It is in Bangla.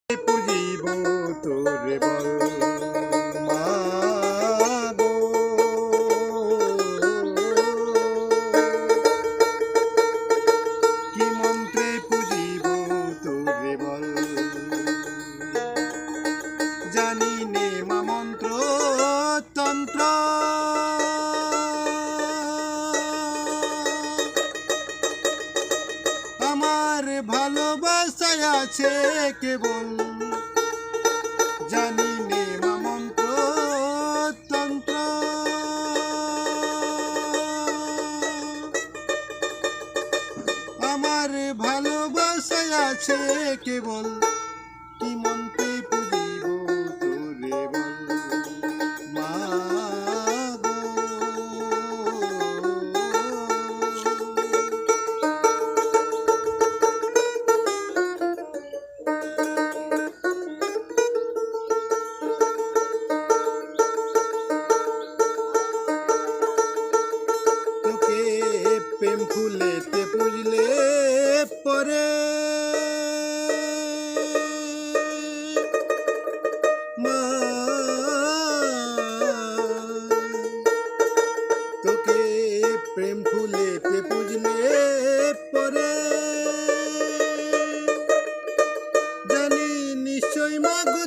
পুজিব তোরে বল মা গো, কি মন্ত্রে পুজিব তোরে বল, জানি নে মা মন্ত্র তন্ত্র, আমার ভালোবাসায় আছে কেবল, জানি নে মা মন্ত্র তন্ত্র, আমার ভালোবাসায় আছে কেবল, কি মন্ত্রে পুজিব তোরে বল মা গো। তোকে প্রেম ফুলেতে পুজলে পরে মা, তোকে প্রেম ফুলেতে পুজলে পরে, জানি নিশ্চয় মা গো